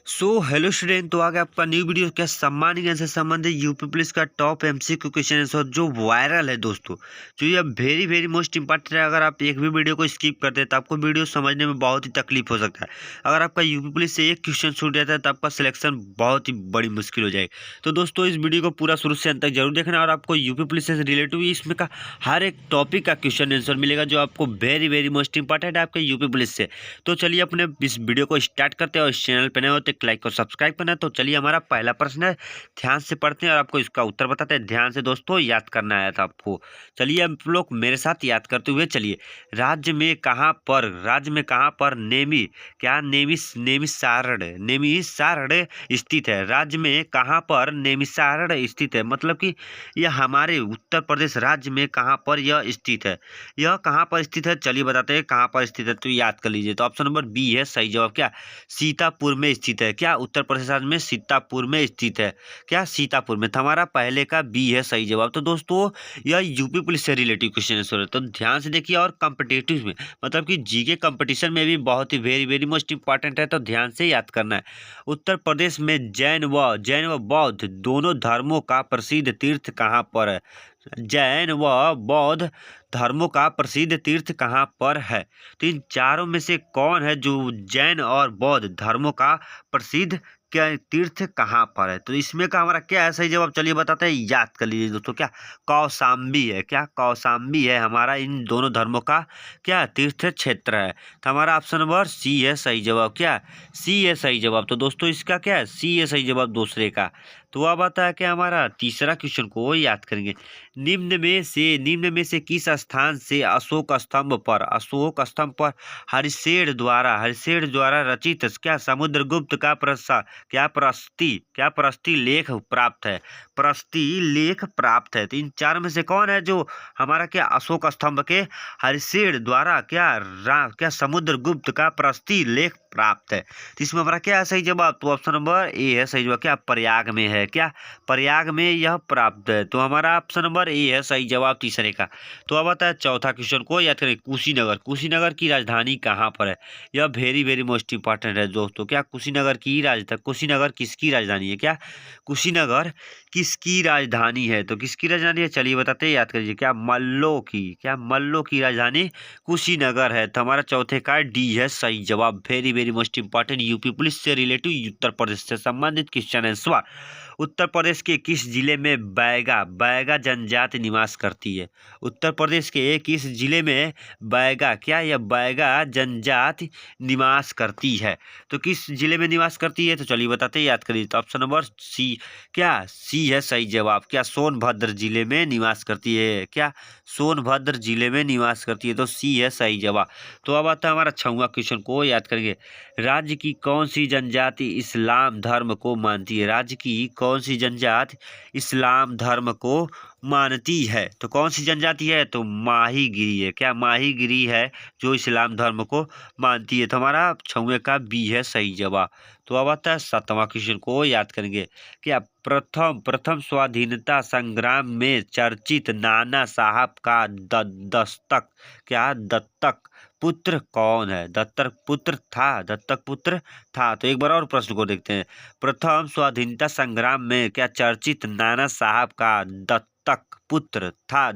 Hello student, तो आगे आपका न्यू वीडियो क्या सम्मानित से संबंधित यूपी पुलिस का टॉप एमसीक्यू क्वेश्चन आंसर जो वायरल है दोस्तों। जो ये वेरी वेरी मोस्ट इंपॉर्टेंट है। अगर आप एक भी वीडियो को स्किप करते हैं तो आपको वीडियो समझने में बहुत ही तकलीफ हो सकता है। अगर आपका यूपी पुलिस से एक क्वेश्चन छूट जाता है तो आपका सिलेक्शन बहुत ही बड़ी मुश्किल हो जाएगी। तो दोस्तों इस वीडियो को पूरा शुरू से अंत तक जरूर देखना और आपको यूपी पुलिस से रिलेटिव इसमें का हर एक टॉपिक का क्वेश्चन आंसर मिलेगा जो आपको वेरी वेरी मोस्ट इंपॉर्टेंट है आपके यूपी पुलिस से। तो चलिए अपने इस वीडियो को स्टार्ट करते हैं और इस चैनल पर नए होते लाइक और सब्सक्राइब करना है। तो चलिए हमारा पहला प्रश्न है, ध्यान से पढ़ते हैं और आपको इसका उत्तर बताते हैं। ध्यान से दोस्तों याद करना आया था आपको। चलिए आप लोग मेरे साथ याद करते हुए चलिए। राज्य में कहाँ पर नेमिसारण स्थित है। राज्य में कहाँ पर नेमिसारण स्थित है, मतलब कि यह हमारे उत्तर प्रदेश राज्य में कहाँ पर यह स्थित है। यह कहाँ पर स्थित है चलिए बताते हैं कहाँ पर स्थित है, तो याद कर लीजिए। तो ऑप्शन नंबर बी है सही जवाब। क्या सीतापुर में स्थित है। क्या उत्तर प्रदेश राज्य में सीतापुर में स्थित है। क्या सीतापुर में, तो हमारा पहले का बी है सही जवाब। तो दोस्तों यह यूपी पुलिस से रिलेटिव क्वेश्चन है, तो ध्यान से देखिए। और कॉम्पिटिटिव में मतलब कि जीके कंपटीशन में भी बहुत ही वेरी वेरी मोस्ट इंपॉर्टेंट है, तो ध्यान से याद करना है। उत्तर प्रदेश में जैन व बौद्ध दोनों धर्मों का प्रसिद्ध तीर्थ कहाँ पर है। जैन व बौद्ध धर्मों का प्रसिद्ध तीर्थ कहाँ पर है। तो इन चारों में से कौन है जो जैन और बौद्ध धर्मों का प्रसिद्ध क्या तीर्थ कहाँ पर है। तो इसमें का हमारा क्या है सही जवाब चलिए बताते हैं। याद कर लीजिए दोस्तों, क्या कौशाम्बी है। क्या कौशाम्बी है हमारा इन दोनों धर्मों का क्या तीर्थ क्षेत्र है। तो हमारा ऑप्शन नंबर सी है सही जवाब। क्या सी है सही जवाब। तो दोस्तों इसका क्या है, सी है सही जवाब दूसरे का। तो अब आता है कि हमारा तीसरा क्वेश्चन को याद करेंगे। निम्न में से किस स्थान से अशोक स्तंभ पर हरिशेर द्वारा रचित क्या समुद्रगुप्त का प्रस्ती लेख प्राप्त है। प्रस्ती लेख प्राप्त है। तो इन चार में से कौन है जो हमारा क्या अशोक स्तंभ के हरिशेर द्वारा क्या समुद्रगुप्त का प्रस्ती लेख प्राप्त है। तो इसमें हमारा क्या है सही जवाब, तो ऑप्शन नंबर ए है सही जवाब। क्या प्रयाग में है। क्या प्रयाग में यह प्राप्त है। तो हमारा ऑप्शन नंबर ए है सही जवाब तीसरे का। तो अब आता है चौथा क्वेश्चन को याद करें। कुशीनगर की राजधानी कहाँ पर है। यह वेरी वेरी मोस्ट इंपॉर्टेंट है दोस्तों। क्या कुशीनगर किसकी राजधानी है। क्या कुशीनगर किसकी राजधानी है। तो किसकी राजधानी है चलिए बताते हैं, याद करिए। क्या मल्लों की राजधानी कुशीनगर है। तो हमारा चौथे का डी है सही जवाब। Very very most important UP police से रिलेटिव उत्तर प्रदेश से संबंधित क्वेश्चन आंसर। उत्तर प्रदेश के किस जिले में बैगा जनजाति निवास करती है। उत्तर प्रदेश के किस जिले में बैगा जनजाति निवास करती है। तो किस जिले में निवास करती है तो चलिए बताते हैं, याद करिए। तो ऑप्शन नंबर सी है सही जवाब। क्या सोनभद्र जिले में निवास करती है। क्या सोनभद्र जिले में निवास करती है। तो सी है सही जवाब। तो अब आता है हमारा छठवां क्वेश्चन को याद करेंगे। राज्य की कौन सी जनजाति इस्लाम धर्म को मानती है। राज्य की कौन सी जनजाति इस्लाम धर्म को मानती है। तो कौन सी जनजाति है, तो माहीगिरी है। क्या माहीगिरी है जो इस्लाम धर्म को मानती है। तो हमारा छठवें का बी है सही जवाब। तो अब आता है सातवां क्वेश्चन को याद करेंगे। क्या प्रथम स्वाधीनता संग्राम में चर्चित नाना साहब का दत्तक पुत्र कौन है। दत्तक पुत्र था। तो एक बार और प्रश्न को देखते हैं। प्रथम स्वाधीनता संग्राम में क्या चर्चित नाना साहब का दत्तक पुत्र था।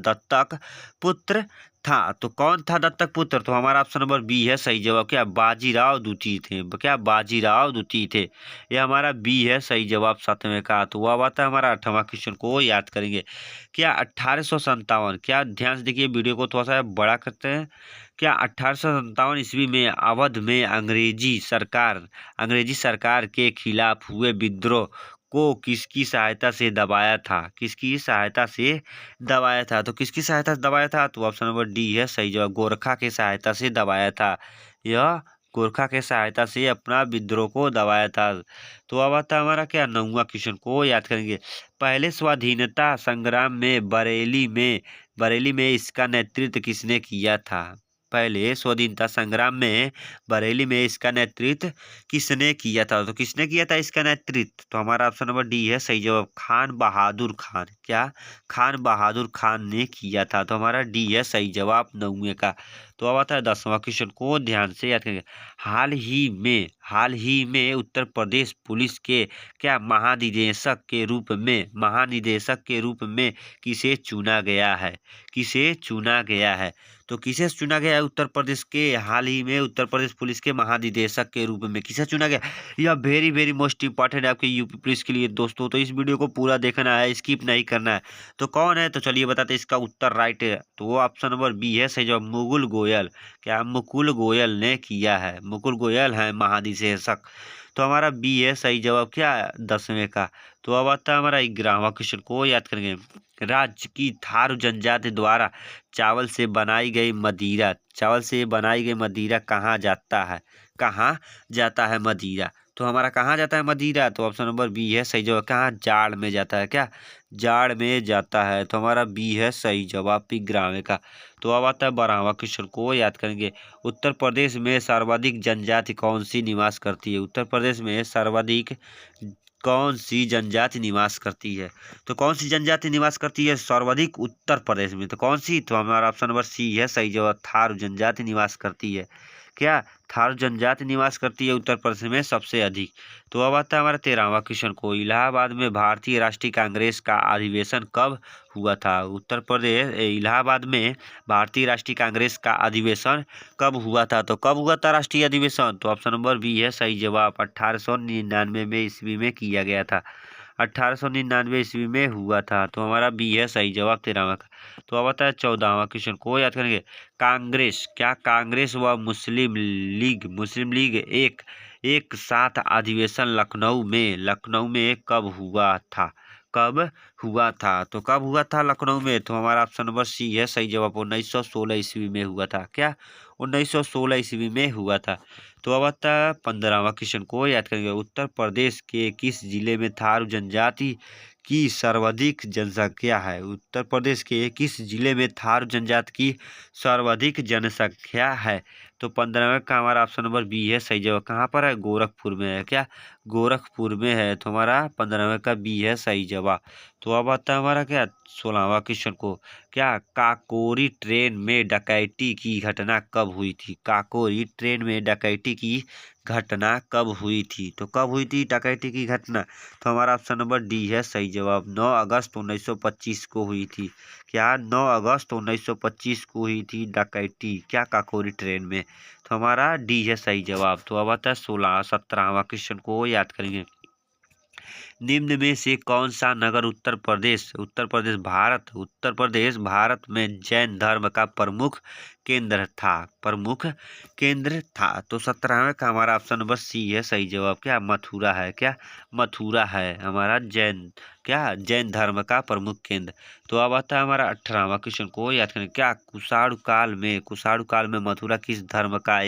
तो कौन था दत्तक पुत्र, तो हमारा ऑप्शन नंबर बी है सही जवाब। क्या बाजीराव द्वितीय थे। क्या बाजीराव द्वितीय थे। ये हमारा बी है सही जवाब सातवें का। तो वह आता है हमारा आठवां क्वेश्चन को याद करेंगे। क्या 1857, क्या ध्यान से देखिए वीडियो को थोड़ा सा बड़ा करते हैं। क्या 1857 ईस्वी में अवध में अंग्रेजी सरकार के खिलाफ हुए विद्रोह को किसकी सहायता से दबाया था। किसकी सहायता से दबाया था। तो किसकी सहायता से दबाया था, तो ऑप्शन नंबर डी है सही जवाब। गोरखा के सहायता से दबाया था। यह गोरखा के सहायता से अपना विद्रोह को दबाया था। तो अब आता है हमारा क्या नौवां क्वेश्चन को याद करेंगे। पहले स्वाधीनता संग्राम में बरेली में इसका नेतृत्व किसने किया था। पहले स्वाधीनता संग्राम में बरेली में इसका नेतृत्व किसने किया था। तो किसने किया था इसका नेतृत्व, तो हमारा ऑप्शन नंबर डी है सही जवाब। खान बहादुर खान। क्या खान बहादुर खान ने किया था। तो हमारा डी है सही जवाब नौवे का। तो अब आता है 10वां क्वेश्चन को ध्यान से याद करेंगे। हाल ही में उत्तर प्रदेश पुलिस के क्या महानिदेशक के रूप में किसे चुना गया है? किसे चुना गया है? तो किसे चुना गया है उत्तर प्रदेश के हाल ही में उत्तर प्रदेश पुलिस के महानिदेशक के रूप में किसे चुना गया? यह वेरी वेरी मोस्ट इंपॉर्टेंट है आपके यूपी पुलिस के लिए दोस्तों, तो इस वीडियो को पूरा देखना है, स्किप नहीं करना है। तो कौन है? तो चलिए बताते हैं इसका उत्तर राइट है, तो वो ऑप्शन नंबर बी है सही जवाब, मुकुल गोयल। क्या मुकुल गोयल ने किया है? मुकुल गोयल है महानिदेशक। तो हमारा बी है सही जवाब क्या 10वें का। तो अब आता है हमारा 11वां क्वेश्चन को याद करेंगे। राज्य की थारू जनजाति द्वारा चावल से बनाई गई मदिरा कहाँ जाता है? कहाँ जाता है मदिरा? तो हमारा कहाँ जाता है मदिरा? तो ऑप्शन नंबर बी है सही जवाब। कहाँ? जाड़ में जाता है। क्या? जाड़ में जाता है। तो हमारा बी है सही जवाब 11वें का। तो अब आता है 12वां क्वेश्चन को याद करेंगे। उत्तर प्रदेश में सर्वाधिक जनजाति कौन सी निवास करती है? उत्तर प्रदेश में सर्वाधिक कौन सी जनजाति निवास करती है? तो कौन सी जनजाति निवास करती है सर्वाधिक उत्तर प्रदेश में? तो कौन सी? तो हमारा ऑप्शन नंबर सी है सही जवाब, थारू जनजाति निवास करती है। क्या? थारू जनजाति निवास करती है उत्तर प्रदेश में सबसे अधिक। तो अब आता है हमारा 13वां क्वेश्चन को। इलाहाबाद में भारतीय राष्ट्रीय कांग्रेस का अधिवेशन कब हुआ था? उत्तर प्रदेश इलाहाबाद में भारतीय राष्ट्रीय कांग्रेस का अधिवेशन कब हुआ था? तो कब हुआ था राष्ट्रीय अधिवेशन? तो ऑप्शन नंबर बी है सही जवाब, 1899 में ईस्वी में किया गया था। 1899 ईस्वी में हुआ था। तो हमारा बी है सही जवाब 13वां का। तो अब आता है 14वां क्वेश्चन को याद करेंगे। कांग्रेस व मुस्लिम लीग एक साथ अधिवेशन लखनऊ में कब हुआ था? कब हुआ था? तो कब हुआ था लखनऊ में? तो हमारा ऑप्शन नंबर सी है सही जवाब, 1916 ईस्वी में हुआ था। क्या? 1916 ईस्वी में हुआ था। तो अब आता है 15वां क्वेश्चन को याद करेंगे। उत्तर प्रदेश के किस जिले में थारू जनजाति की सर्वाधिक जनसंख्या है? उत्तर प्रदेश के किस जिले में थारू जनजाति की सर्वाधिक जनसंख्या है? तो 15वें का हमारा ऑप्शन नंबर बी है सही जवाब। कहाँ पर है? गोरखपुर में है। क्या? गोरखपुर में है। तो हमारा 15वें का बी है सही जवाब। तो अब आता है हमारा क्या 16वां क्वेश्चन को। क्या काकोरी ट्रेन में डकैती की घटना कब हुई थी? काकोरी ट्रेन में डकैती की घटना कब हुई थी? तो कब हुई थी डकैती की घटना? तो हमारा ऑप्शन नंबर डी है सही जवाब, 9 अगस्त 1925 को हुई थी। क्या? 9 अगस्त 1925 को हुई थी डकैती क्या काकोरी ट्रेन में? तो हमारा डी है सही जवाब। तो अब आता है 17वां क्वेश्चन को याद करेंगे। निम्न में से कौन सा नगर उत्तर प्रदेश भारत में जैन धर्म का प्रमुख केंद्र था? तो 17वें का हमारा ऑप्शन नंबर सी है सही जवाब। क्या? मथुरा है। क्या? मथुरा है हमारा जैन धर्म का प्रमुख केंद्र। तो अब आता है हमारा 18वां क्वेश्चन को याद करें। क्या कुषाणु काल में मथुरा किस धर्म का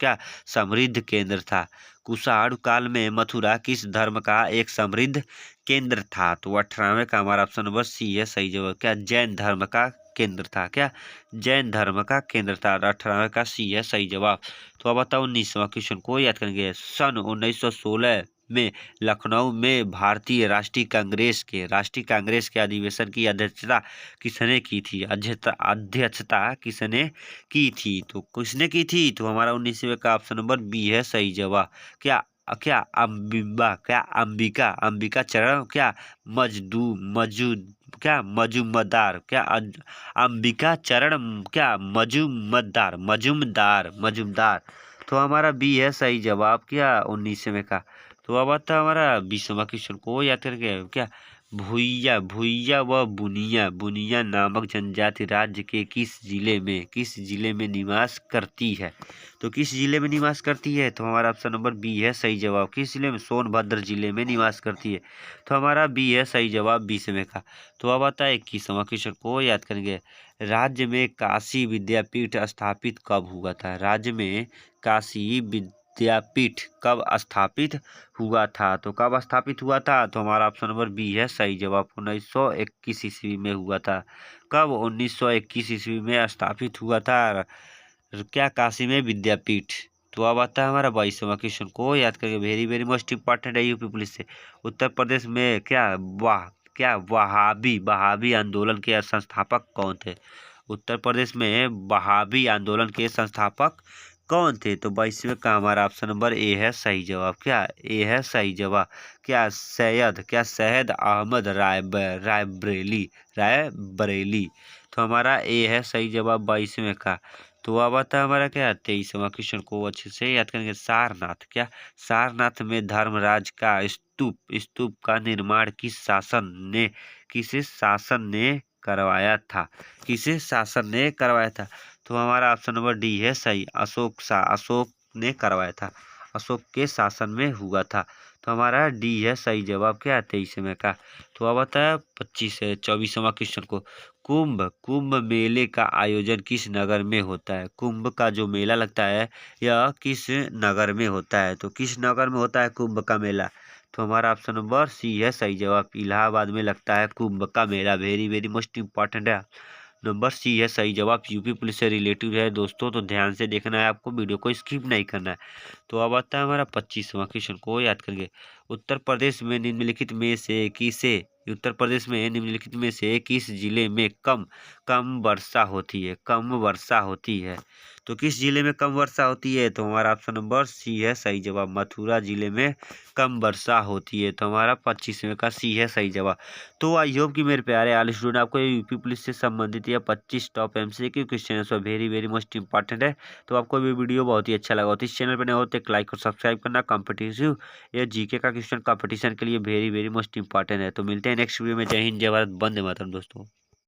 क्या समृद्ध केंद्र था? कुषाणु काल में मथुरा किस धर्म का एक समृद्ध केंद्र था? तो 18वें का हमारा ऑप्शन नंबर सी है सही जवाब। क्या? जैन धर्म का केंद्र था। क्या? जैन धर्म का केंद्र था। 18वें का सी है सही जवाब। तो अब बताओ 19वां क्वेश्चन को याद करेंगे। सन 1916 में लखनऊ में भारतीय राष्ट्रीय कांग्रेस के अधिवेशन की अध्यक्षता किसने की थी? अध्यक्षता किसने की थी? तो किसने की थी? तो हमारा 19वें का ऑप्शन नंबर बी है सही जवाब। क्या? अंबिका चरण क्या मजूमदार अंबिका चरण क्या मजूमदार। तो हमारा बी है सही जवाब क्या 19वें का। तो अब आता है हमारा 20वां क्वेश्चन को याद करके। क्या? भुइया व बुनिया नामक जनजाति राज्य के किस जिले में निवास करती है? तो किस जिले में निवास करती है? तो हमारा ऑप्शन नंबर बी है सही जवाब। किस जिले में? सोनभद्र जिले में निवास करती है। तो हमारा बी है सही जवाब 20वें का। तो अब आता है 21वां क्वेश्चन को याद करेंगे। राज्य में काशी विद्यापीठ स्थापित कब हुआ था? राज्य में काशी विद्यापीठ कब स्थापित हुआ था? तो कब स्थापित हुआ था? तो हमारा ऑप्शन नंबर बी है सही जवाब, 1921 ईस्वी में हुआ था। कब? 1921 ईस्वी में स्थापित हुआ था क्या काशी में विद्यापीठ। तो अब आता है हमारा 22वां क्वेश्चन को याद करके। वेरी वेरी मोस्ट इंपॉर्टेंट है यूपी पुलिस से। उत्तर प्रदेश में क्या वहाबी आंदोलन के संस्थापक कौन थे? उत्तर प्रदेश में वहाबी आंदोलन के संस्थापक कौन थे? तो 22वें का हमारा ऑप्शन नंबर ए है सही जवाब। क्या ए है सही जवाब? क्या सैयद अहमद रायबरेली। तो हमारा ए है सही जवाब 22वें का। तो अब आता है हमारा क्या 23वां क्वेश्चन को अच्छे से याद करेंगे। सारनाथ में धर्मराज का स्तूप का निर्माण किस शासन ने करवाया था? किसे शासन ने करवाया था? तो हमारा ऑप्शन नंबर डी है सही। अशोक ने करवाया था। अशोक के शासन में हुआ था। तो हमारा डी है सही जवाब। क्या 23वें का। तो अब आता है 24वां क्वेश्चन को। कुंभ मेले का आयोजन किस नगर में होता है? कुंभ का जो मेला लगता है यह किस नगर में होता है? तो किस नगर में होता है कुंभ का मेला? तो हमारा ऑप्शन नंबर सी है सही जवाब। इलाहाबाद में लगता है कुंभ का मेला। वेरी वेरी मोस्ट इंपॉर्टेंट है। नंबर सी है सही जवाब। यूपी पुलिस से रिलेटिव है दोस्तों, तो ध्यान से देखना है आपको, वीडियो को स्किप नहीं करना है। तो अब आता है हमारा 25वां क्वेश्चन को याद करिए। उत्तर प्रदेश में निम्नलिखित में से किस जिले में कम वर्षा होती है? कम वर्षा होती है। तो किस जिले में कम वर्षा होती है? तो हमारा ऑप्शन नंबर सी है सही जवाब। मथुरा जिले में कम वर्षा होती है। तो हमारा 25वें का सी है सही जवाब। तो आई होप कि मेरे प्यारे ऑल स्टूडेंट आपको यूपी पुलिस से संबंधित यह 25 टॉप एमसीक्यू क्वेश्चन है वेरी वेरी मोस्ट इंपॉर्टेंट है। तो आपको ये वीडियो बहुत ही अच्छा लगा हो तो इस चैनल पर नए हो तो एक लाइक और सब्सक्राइब करना। कॉम्पिटिटिव या जीके का क्वेश्चन कंपटीशन के लिए वेरी वेरी मोस्ट इंपॉर्टेंट है। तो मिलते हैं नेक्स्ट वीडियो में। जय हिंद, जय भारत, वंदे मातरम दोस्तों।